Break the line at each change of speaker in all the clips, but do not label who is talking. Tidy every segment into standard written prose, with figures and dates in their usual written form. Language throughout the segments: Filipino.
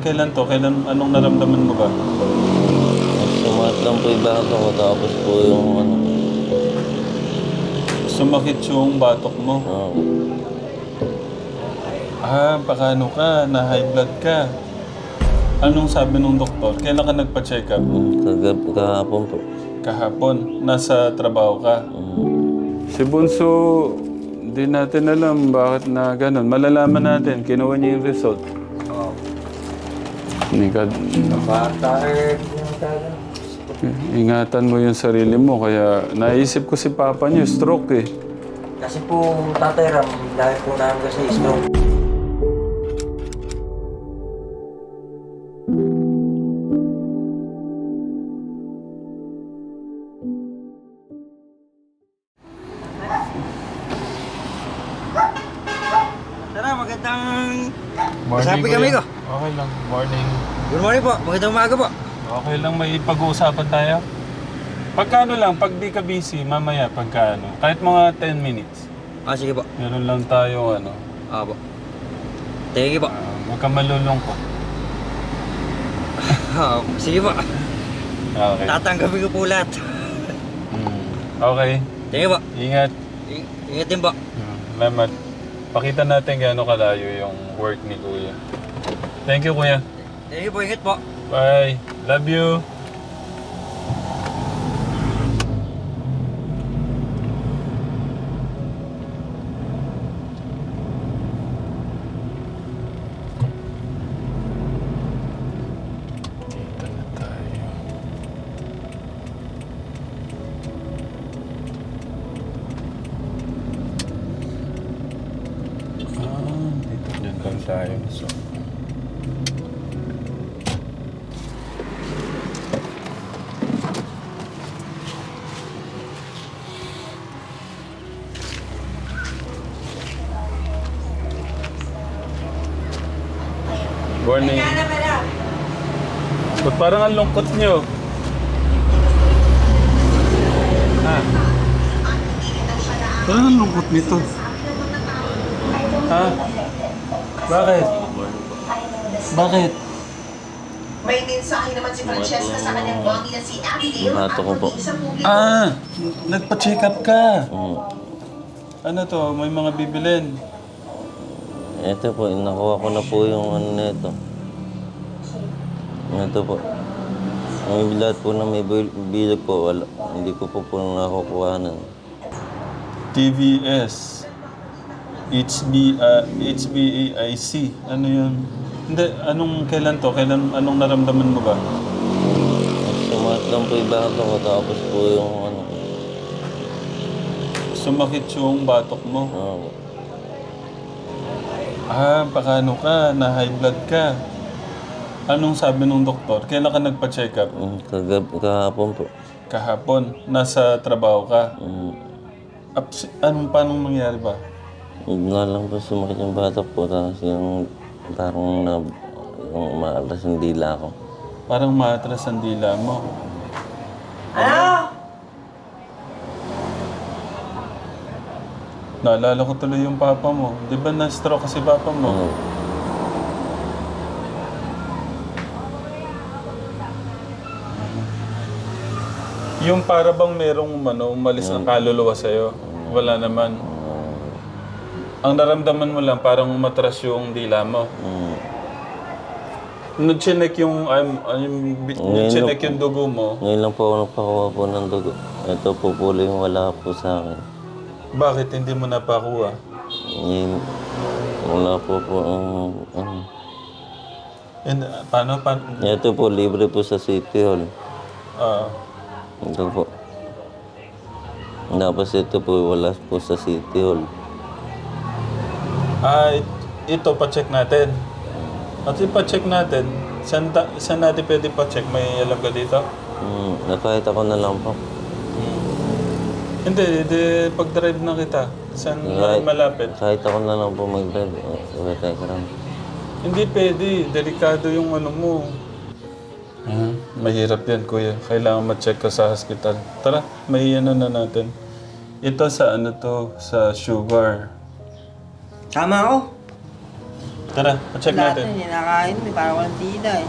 Kailan to? Anong naramdaman mo ba?
Sumat lang po yung batok ko, tapos po yung ano.
Sumakit yung batok mo. Baka ano ka, na high blood ka. Anong sabi ng doktor? Kailan ka nagpa-check up?
Kahapon po.
Kahapon. Nasa trabaho ka. Si Bunso, di natin alam bakit na ganun. Malalaman natin, kinuha niya yung result.
Bata
Ingatan mo yung sarili mo. Kaya naisip ko si Papa niyo, stroke eh.
kasi po Tatay Ram, dahil po namin kasi stroke. Tara, magandang... Sabi kami ko.
Okay lang, morning.
Good morning po, magandang umaga po.
Okay lang, may pag-uusapan tayo. Pagkano lang, pag di ka busy, mamaya pagkano. Kahit mga 10 minutes.
Sige po.
Meron lang tayo
Po. Thank you po.
Huwag kang malulungkot.
Sige po.
Okay.
Tatanggapin ko po lahat.
Okay.
Thank you po.
Ingat.
Ingat din po.
Salamat. Pakita natin gaano kalayo yung work ni Kuya. Thank you, Kuya.
Thank you po, ingat po.
Bye. Love you. Dito na tayo. Dito dyan lang tayo. So, morning. Ba't parang ang lungkot nyo? Parang ang lungkot nito. Bakit? Bakit?
May mensahe naman si Francesca sa kanyang mommy na si Abigail at
Bato ko po.
mag-iisang publiko.
Nagpa-check up ka. Ano to? May mga bibilin.
Ito po, nakuha ko na po yung ano nito. Ito po. Ang lahat po na may bilog po, wala. Hindi ko po nakukuhanan.
TVS. HbA1c. Ano yun? Hindi, kailan to? Anong naramdaman mo ba?
Sumat lang po yung batok ko, tapos po yung ano.
Sumakit yung batok mo. Baka ano ka, na high blood ka. Anong sabi ng doktor? Kailan ka nagpa-check up?
Kahapon po.
Kahapon. Nasa trabaho ka. Paano nangyari ba?
Nga lang po sumakit yung batok po, tapos yung parang yung maalas yung dila ko.
Parang maatras ang dila mo. Naalala ko tuloy yung papa mo. Di ba na-stroke kasi papa mo? Yung para bang merong umalis ng kaluluwa sa'yo. Wala naman. Ang naramdaman mo lang, parang umatras yung dila mo. Nung chinek yung dugo mo,
Ngayon lang po ako nagpakuha po ng dugo. Ito po yung wala po sa akin.
bakit hindi mo napakuha?
Ngayon, wala po.
And, paano?
Ito po, libre po sa City Hall. Ito po. Tapos ito po, wala po sa City Hall.
Ito, pa-check natin. At pa-check natin. Saan natin pwede pa-check? May alam ka dito?
Kahit ako na lang po.
Hindi, pag-drive na kita. Saan malapit?
Kahit ako na lang po mag-drive.
Hindi pwede. Delikado yung mo. Mahirap yan, kuya. Kailangan ma-check ka sa hospital. Tara, may na natin. Ito sa sa sugar.
Tama ako.
Tara, check
Lahat
natin.
na nakain mo, parang walang tida eh.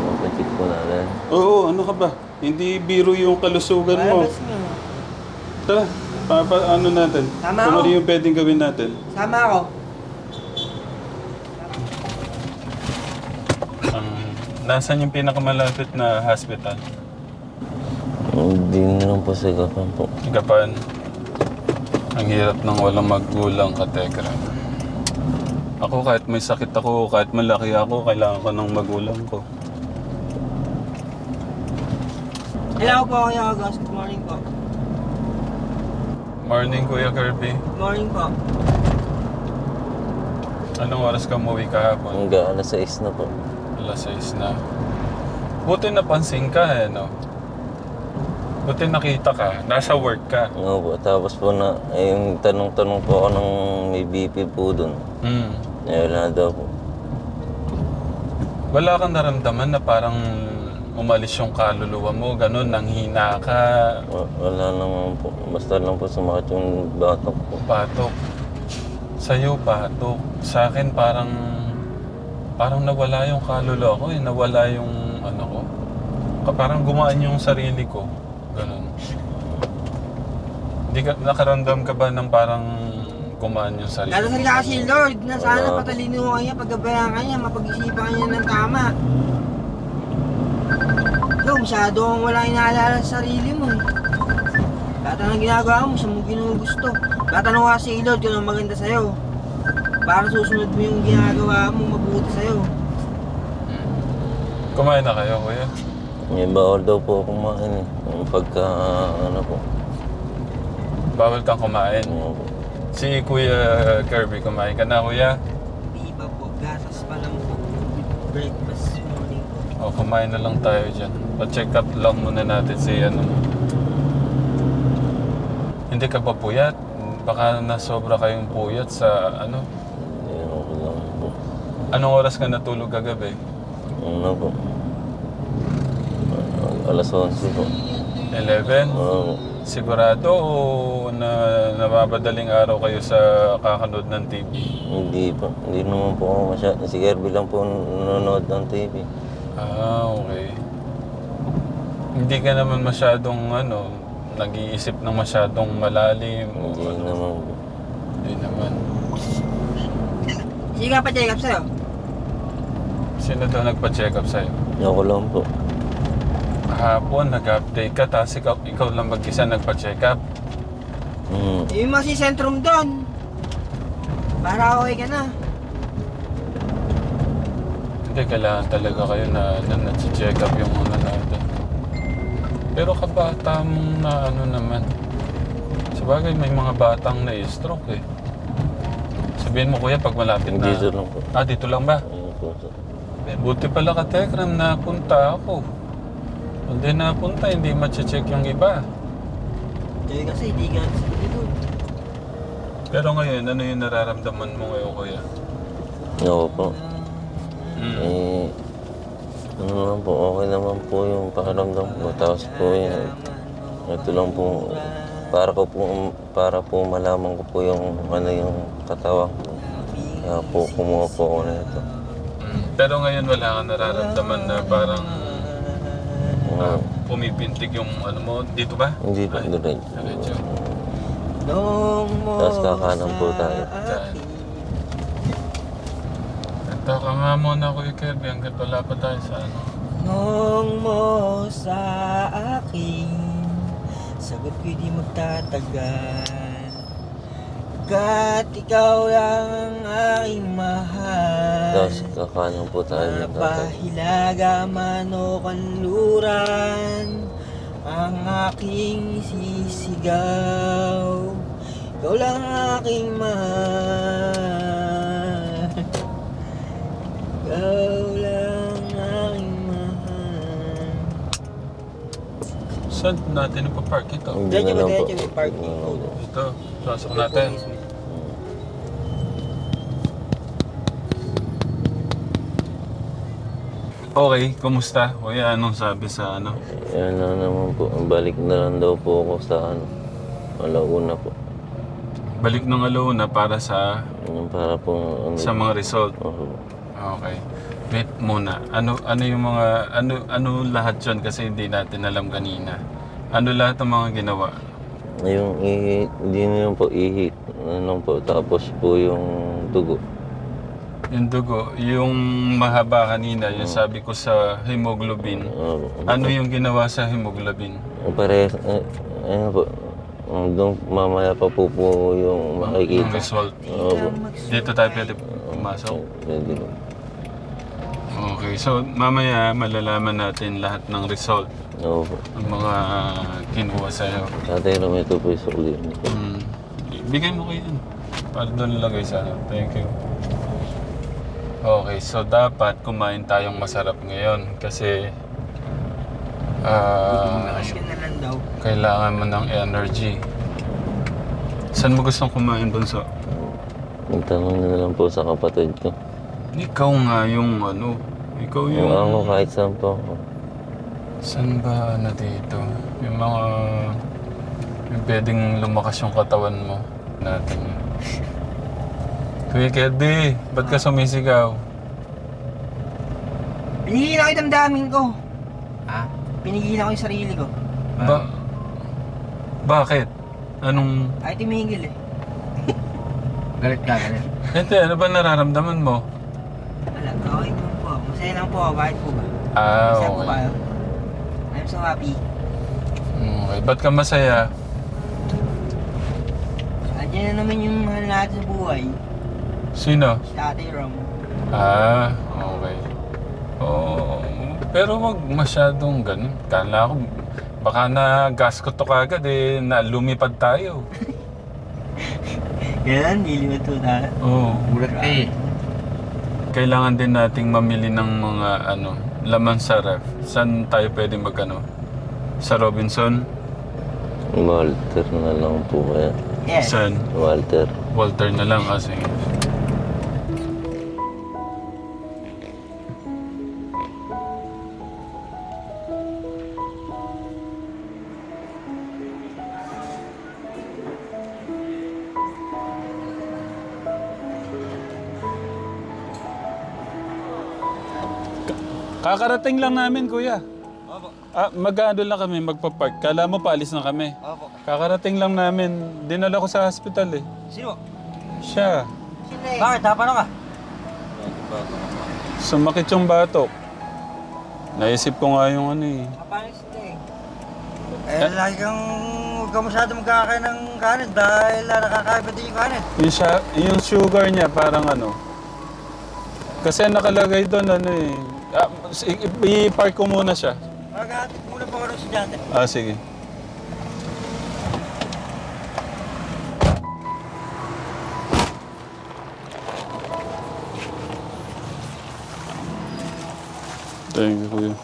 Mapacheck po natin.
Oo, ano ka ba? Hindi biro yung kalusugan mo.
Malabas nga.
Tara, ano natin?
Tama
Kung
ako.
ano yung pwedeng gawin natin.
Sama ako.
Nasaan yung pinakamalapit na hospital?
Hindi na lang po sa gapan po.
Gapan. Ang hirap ng walang magulang ka, Tekra. Ako kahit may sakit ako, kahit malaki ako, kailangan ko ng magulang ko.
Hello po, Kuya August. Good morning po.
Morning, Kuya Kirby.
Good morning po.
Anong oras ka umuwi kahapon?
Hanggang alas 6 na po.
Alas 6 na. Buti napansin ka no? Buti nakita ka. Nasa work ka.
Oo po. Tapos po na, yung tanong-tanong po ako ng may BP po dun.
Hmm.
Wala daw po.
Wala kang naramdaman na parang umalis yung kaluluwa mo, ganun, nanghina ka,
Wala naman po. Basta lang po sumakit yung batok po.
patok. Sa'yo, patok. Sa akin, parang nawala yung kaluluwa ko eh. Nawala yung ano ko. Parang gumaan yung sarili ko. Ganun. Hindi ka, nakaramdam ka ba ng parang gumaan yung sarili?
Dadasal ka kasi Lord na sana
Wala.
patalino ka niya, paggabayan ka niya, mapag-isipan ka niya ng tama. Ikaw, masyado kang wala inaalala sa sarili mo eh. Lahat ng ginagawa mo, sa mo ginugusto. Tatanong ka si Lord kung anong maganda sa'yo. Para susunod mo yung ginagawa mo, mabuti sa'yo.
Kumain na kayo, kuya?
May bawal daw po kumain eh. Yung pagka, ano po.
Bawal kang kumain.
Ano po.
Si Kuya Kirby, kumain ka na, kuya?
Di ba po, gasas pa lang po. Breakfast morning po.
O, kumain na lang tayo dyan. Pa-check up lang muna natin si ano mo. Hindi ka ba puyat? Baka nasobra kayong puyat sa ano?
Ayun ko lang po.
Anong oras ka natulog kagabi?
Ano po. Alas 11 po.
11?
Oo.
Sigurado o nababadaling araw kayo sa kakanood ng TV?
Hindi po. Hindi naman po ako masyado. Si Kirby lang po nanonood ng TV.
Ah, okay. Hindi ka naman masyadong nag-iisip ng masyadong malalim o
Hindi
ano?
naman po.
Hindi naman.
Sige ka pa, check up sa'yo.
Sino daw nagpa-check up sa'yo?
Ako lang po.
Kahapon, nag-update ka, tapos ikaw lang mag-isa nagpa-check up.
Yung mga si Centrum doon. Para okay ka na.
Hindi, kailangan talaga kayo na check up yung ano natin. Pero kabata mong na ano naman. Sabagay, may mga batang na-stroke eh. Sabihin mo kuya, pag malapit na...
Dito lang po.
Ah, dito lang ba?
Ayun po.
Buti pala ka, Tekram, napunta ako. Hindi napunta, hindi ma-check yung iba.
Kaya kasi, di ka sige doon.
Pero ngayon, ano yung nararamdaman mo ngayon, kuya?
Ako po.
Mm.
Ano naman po, okay naman po yung pakiramdam ko. Tapos po yun, ito lang po, para po malaman ko po yung yung katawan ko. Kaya po kumuha po ako na ito.
Pero ngayon wala kang nararamdaman na parang pumipintig yung ano mo. Dito ba?
Hindi po, diretso.
Diretso.
Tapos kakanan po tayo.
Dyan. Ito ka nga muna, Kuya Kirby, hanggat wala pa tayo sa ano.
Nung mo sa akin, sagot ko'y di magtatagal. Kat ikaw lang ang aking mahal.
Tapos kakanan po tayo ng tatay.
Napahilaga man o kanluran, ang aking sisigaw. Ikaw lang ang aking mahal. Ikaw lang ang aking mahal.
Saan natin ipapark ito?
Hindi na lang po.
Diretso may parking code.
Ito, pasok natin. Okay, kumusta? Kuya, anong sabi sa ano?
Yan na naman po. Balik na lang daw po ako sa alauna po.
Balik ng alauna para sa
Yung para po,
sa mga result.
opo.
Okay. Wait muna. Ano yung mga ano lahat 'yon kasi hindi natin alam kanina. Ano lahat ng mga ginawa?
Yung ihi, hindi na yun po ihi. Ano po, tapos po yung dugo.
Yung dugo, yung mahaba kanina, yung sabi ko sa hemoglobin. Ano yung ginawa sa hemoglobin?
Parehas, ano po, doon mamaya pa po yung
Yung
makikita.
result.
Opo.
Dito tayo pwede pumasok.
Pwede po.
Okay, so mamaya malalaman natin lahat ng result
Opo.
ng mga kinuha sa'yo.
Tatay naman ito po yung sukli.
Bigay mo kayo yun. Para doon lagay sa ano. Thank you. Okay, so dapat kumain tayong masarap ngayon kasi
Lakas ka na lang daw.
kailangan mo ng energy. Saan mo gustong kumain, Bunso?
Magtanong na lang po sa kapatid ko.
Ikaw nga yung ano. Ikaw yung...
Yung ako kahit saan po.
Saan ba na dito? Yung mga... Yung pwedeng lumakas yung katawan mo. Natin yun. Kuya Kirby, ba't ka sumisigaw?
Pinigilan ko yung damdamin ko. Ha? Pinigilan ko yung sarili ko.
Bakit? Anong...
Ay, tumingil eh. Galit ka, galit.
Hindi, ano ba nararamdaman mo?
Wala, okay naman po. Masaya lang po ako, bakit po ba?
Ah,
Masaya po
okay.
kayo. I'm so happy.
Okay, ba't ka masaya?
Andiyan na naman yung mahal natin sa buhay.
Sino?
Si Tatay Rom.
Ah, okay. Oo, pero wag masyadong ganun. Kala ko, baka na gas ko to kagad eh, na lumipad tayo.
Ganun, niliwat po tayo.
Oo.
Bulat ka eh.
Kailangan din nating mamili ng mga ano, laman sa ref. Saan tayo pwede magano? Sa Robinson?
Walter na lang po kaya.
Yes.
Saan?
Walter.
Walter na lang kasi. Kakarating lang namin, kuya.
Opo.
Mag-ano lang kami, magpa-park. Kala mo paalis na kami.
Opo.
Kakarating lang namin. Dinala ko sa hospital eh.
Sino?
Siya.
Sino eh? Bakit? Tapano ka?
Sumakit yung batok. Naisip ko nga yung ano eh.
Kapanis sila eh. Eh, lagi kang huwag ka masyado magkakain ng kanin dahil nakakaiba din yung kanin.
Yung sugar niya parang ano. Kasi nakalagay doon ano eh. I-park ko muna siya.
Maghahatid muna pa ako ng estudyante.
Sige. Thank you, kuya.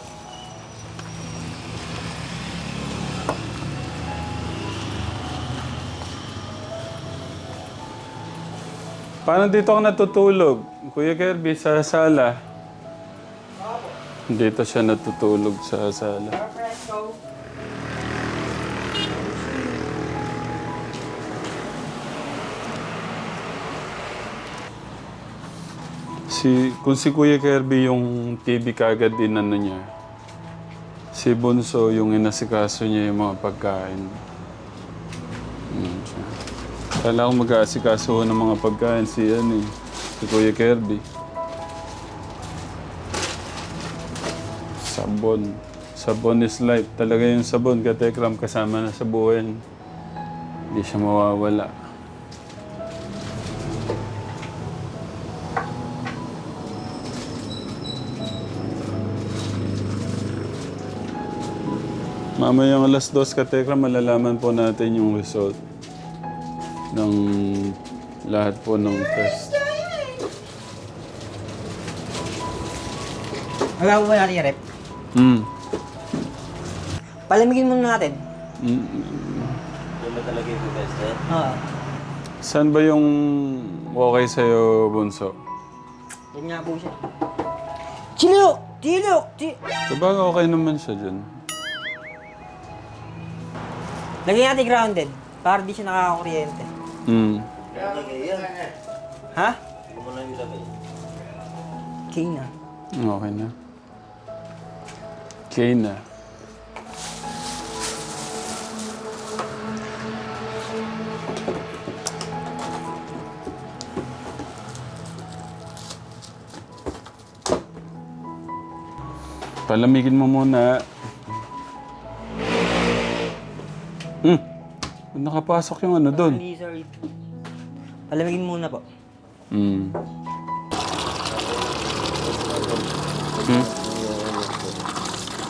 Paano dito ako natutulog? Kuya Kirby, sa sala. Dito siya natutulog sa sala. Kung si Kuya Kirby yung TV kagad din ano niya, si Bunso yung inasikaso niya yung mga pagkain. Siya. Kala ko mag-aasikaso ng mga pagkain si Kuya Kirby. Sabon. Sabon is life. Talaga yung sabon, katekram, kasama na sa buhay. Hindi siya mawawala. Mamayang alas 2 katekram, malalaman po natin yung result ng lahat po ng test.
Alam mo ba natin yung rep? Palamigin muna natin.
Yan ba talaga yung test na?
Oo.
Saan ba yung okay sa'yo, Bunso?
Yan nga po siya. Chilok! Chilok!
Diba okay naman siya dyan?
Lagyan natin grounded para di siya nakakakuryente.
Mm.
Ha? Okay na.
Okay na. Okay na. Palamigin mo muna. Nakapasok yung ano doon.
Sorry. Palamigin muna po.
Mm.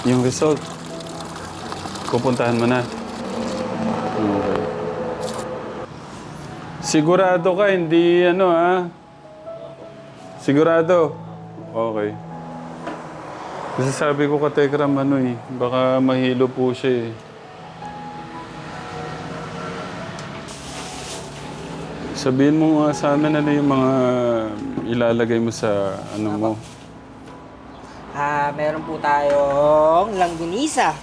Yung result. Pupuntahan mo na. Okay. Sigurado ka, hindi ano ha? Sigurado? Okay. Kasi sabi ko ka Tekram ano eh, baka mahilo po siya eh. Sabihin mo nga sa amin ano yung mga ilalagay mo sa ano mo.
Meron po tayong langgunisa.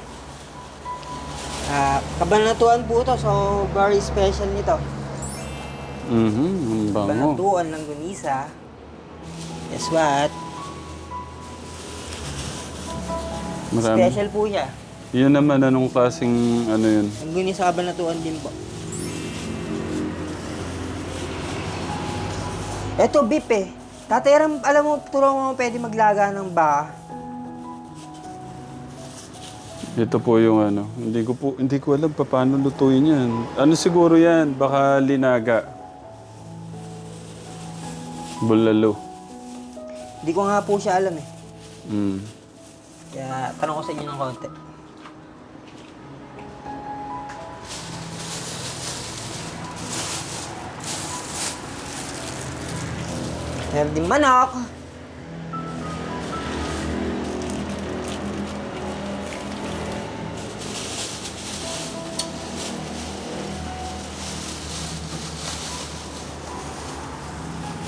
Kabanatuan po to, so very special nito.
Ang bango.
Kabanatuan langgunisa. Guess what?
Marami.
Special po siya.
Yun naman, anong klaseng ano yun?
Langgunisa kabanatuan din po. Eto, beef eh. Tatay Ram, alam mo, turuan mo pwede maglaga ng baka.
Ito po yung ano, hindi ko alam pa paano lutuin yan. Ano siguro yan? Baka linaga. Bulalo.
Hindi ko nga po siya alam eh.
Mm.
Kaya tanong ko sa inyo ng konti. Meron din manok.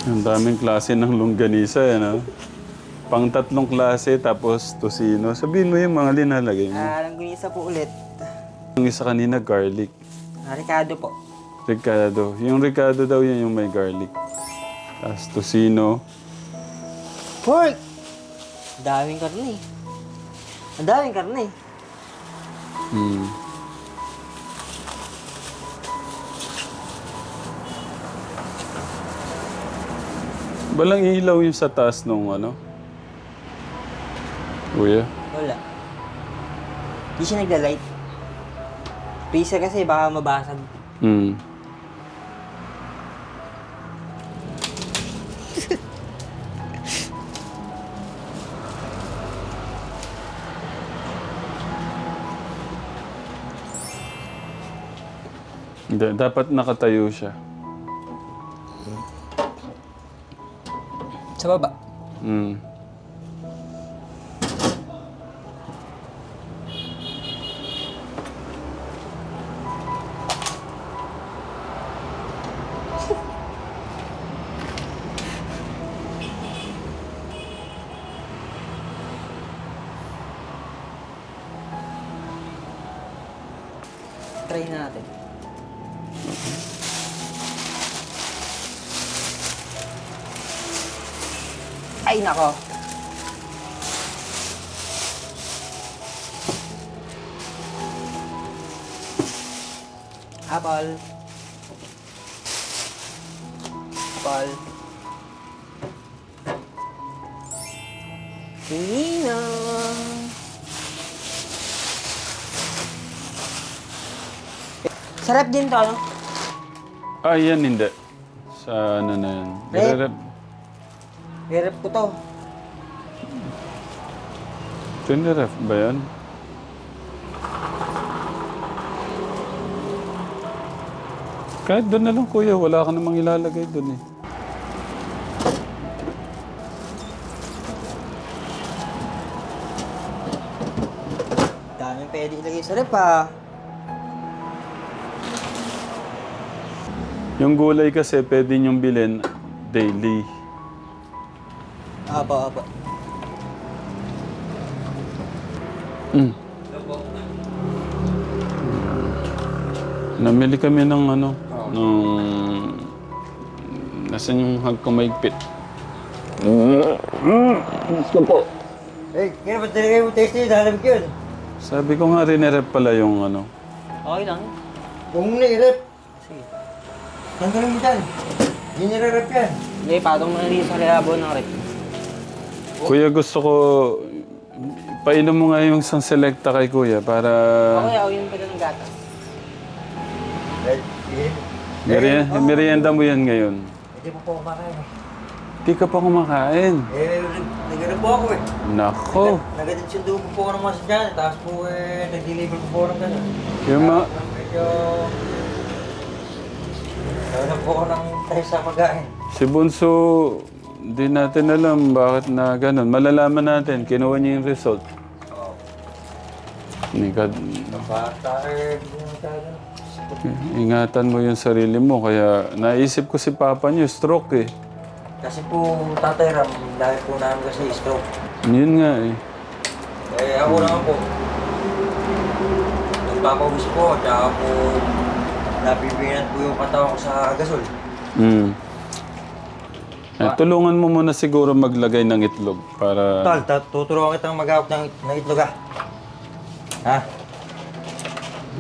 Ang daming klase ng longganisa eh, no? Pang 3 klase, tapos tosino. Sabihin mo yung mga linalagay mo.
Langgunisa po ulit.
Yung isa kanina, garlic.
Ricardo po.
Ricado. Yung Ricado daw yan yung may garlic. Tapos tosino.
Pork! Ang daming karne eh. Ang daming karne eh.
Mm. Balang ilaw yung sa taas nung ano? Kuya?
Wala. Hindi siya nagla-light. Freezer kasi baka mabasag.
Mm. Hindi, dapat nakatayo siya.
Sa baba.
Mm.
Try na natin. Ay, nako. Apple. Apple. Pinino. Sarap din to, no?
Ah, yan hindi. Sa ano na yan.
Rep. Hirap ko to.
Tiniref ba yan? Kahit doon na lang kuya, wala ka namang ilalagay doon eh.
Daming pwede ilagay sa rep, ha?
Yung gulay kasi pwede niyong bilhin daily.
Apo, apo.
Namili kami ng ano, Nung... Nasaan yung hug ko maigpit?
Gusto po.
Eh, kaya ba talaga yung taste niyo? Dalam ko yun.
Sabi ko nga rin pala yung ano.
Okay lang.
Kung nairap,
Sige.
tanggalin mo dyan. Hindi nirarap yan.
Hindi, patong mo na rin sa labo ng rep.
Kuya, gusto ko... Painom mo nga yung isang selecta kay Kuya para...
Okay, ako yung pala ng gatas.
Merienda mo yan ngayon.
Hindi po po kumakain eh.
Di ka pa kumakain.
Nagano po ako eh.
Nako.
Nagatid-sundo po po ako ng mga sadyan. Tapos po nag-deliver po po ng gano'n.
Yung mga...
Medyo... Nagano po ako ng tayo sa pagkain.
Si Bunso, di natin alam bakit na ganun. Malalaman natin, kinuha niya yung result.
Oo.
Hindi ka...
Bata eh, hindi naman tayo.
Ingatan mo yung sarili mo. Kaya naisip ko si Papa niyo, stroke eh.
Kasi po, Tatay Ram, dahil po namin kasi stroke.
Yun nga eh.
Eh, ako naman po. Nagpapawis po, tsaka po nabibinan po yung katawan ko sa gasol.
Mm. Eh, tulungan mo muna siguro maglagay ng itlog para...
Tol, tuturuan kitang mag-out ng itlog ah. Ha?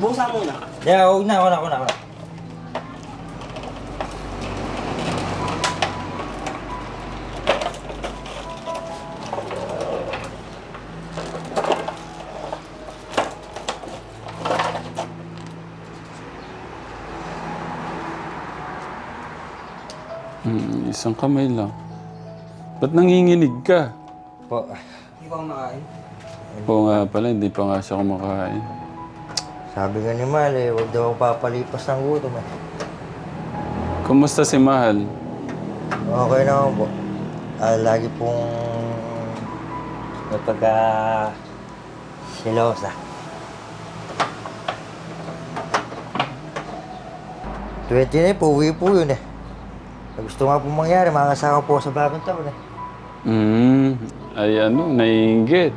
Busa muna.
Yeah, huwag na.
Isang kamay lang. Ba't nanginginig ka?
Po.
Hindi pa kumakain.
Oo nga pala, hindi pa nga siya kumakain.
Sabi nga ni Mal eh, huwag daw ako papalipas ng gutom eh.
Kumusta si Mahal?
Okay naman po. Lagi pong napagka silosa. 20 na eh, pauwi po yun eh. Gusto nga po mangyari, mga kasama po sa bagong taon eh.
Ay ano, naiinggit.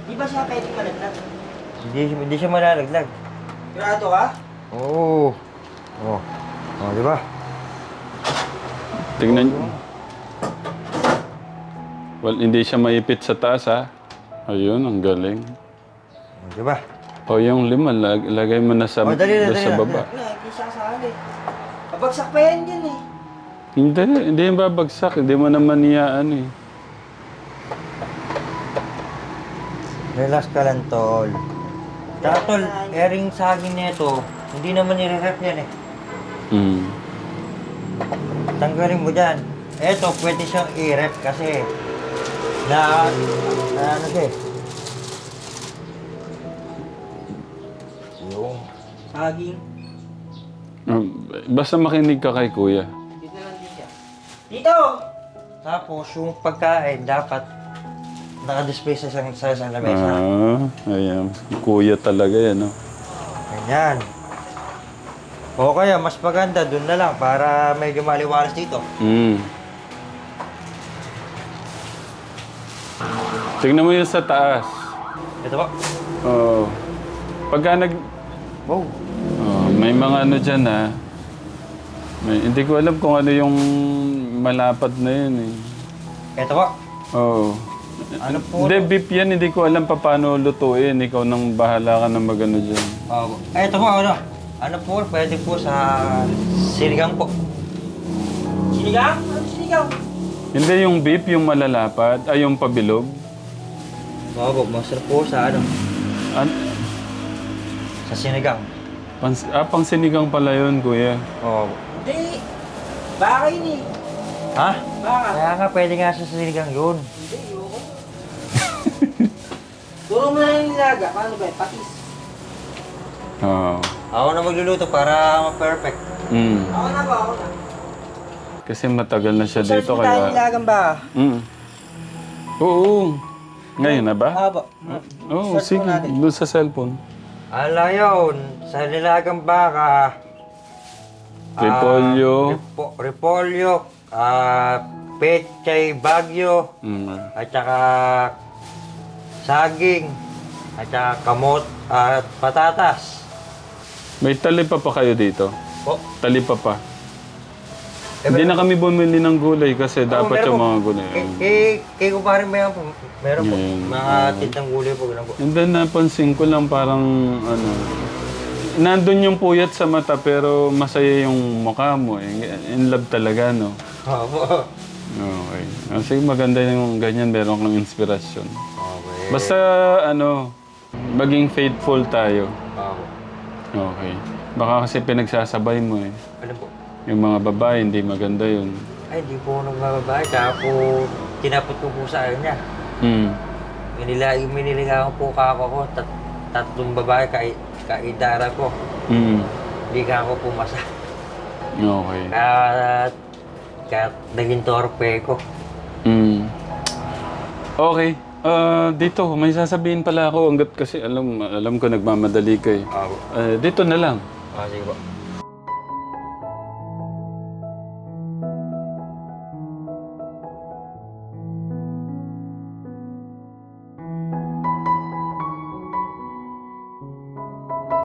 Di ba siya pwedeng malaglag?
Hindi siya malalaglag.
Sigurado ka?
Oo. Di ba?
Tingnan niyo. Well, hindi siya maipit sa taas ha. Ayun, ang galing.
Di ba?
O yung lima, lagay mo na sa,
Dali
sa baba.
Wala, hindi siya kasali. Babagsak pa yan yun eh.
Hindi yung babagsak. Hindi mo naman iyaan eh.
Relax ka lang, tol. Tsaka, tol, airing saging nito, hindi naman nire-rep yan eh. Tanggalin mo dyan. Eto, pwede siyang i-rep kasi ano siya eh. Yung...
Saging.
Basta makinig ka kay Kuya.
Dito lang din siya. Dito!
Tapos, yung pagkain, dapat naka-display sa isang lamesa.
Ayan. Kuya talaga yan, no?
Ganyan. O kaya, mas maganda, dun na lang para medyo maliwalas dito.
Tignan mo yun sa taas.
Ito ba?
Oo. Pagka
Wow.
may mga ano dyan ha. Hindi ko alam kung ano yung malapad na yun eh.
Ito ba?
Oo.
Ano po?
Hindi, beef yan. Hindi ko alam pa paano lutuin. Ikaw nang bahala ka na magano dyan.
Ito po, ano? Ano po, pwede po sa sinigang po.
Sinigang? Ano sinigang?
Hindi yung beef, yung malalapad. Ay, yung pabilog.
Oo, masarap po sa ano? Sa sinigang.
Pang sinigang pala yun, kuya.
Oo.
Hindi. Baka yun eh.
Ha?
Baka.
Kaya nga, pwede nga sa sinigang yun.
Hindi, yoko. Turo mo na yung nilaga. Paano ba? Patis.
Oo.
Ako na magluluto para ma-perfect.
Ako na ba? Ako na.
Kasi matagal na siya
Search
dito
mo tayo
kaya...
nilagang ba?
Oo. Ngayon na ba?
Aba.
Oo,
Search
sige.
mo natin.
Doon sa cellphone.
Ala yun, sa nilagang baka.
Repolyo.
Repolyo, pechay bagyo, at saka saging, at saka kamot, at patatas.
May talip pa kayo dito?
Po?
Talipapa.
Eh,
Hindi na kami bumili ng gulay kasi dapat
meron
yung
po.
mga gulay.
Kay kumpare mo yan po. Meron po.
Yan.
Mga tintang gulay po. Ganun po.
And then napansin ko lang parang ano, nandun yung puyat sa mata pero masaya yung mukha mo eh. In love talaga, no?
Opo.
Okay. Kasi maganda yung ganyan, meron kang inspirasyon.
Okay.
Basta ano, maging faithful tayo.
Opo.
Okay. Baka kasi pinagsasabay mo eh.
Ano po?
Yung mga babae, hindi maganda yun.
Ay, hindi po ako nagbababae. Kaya po, tinapot ko po sa kanya.
Hmm.
Miniligawan po kako ko. Tatlong babae kaidara ko.
Hmm.
Hindi ka ako pumasa.
Okay.
Kaya naging torpe ko.
Hmm. Okay. Dito, may sasabihin pala ako hanggat kasi alam ko nagmamadali ka eh.
Opo.
Dito na lang.
Sige po.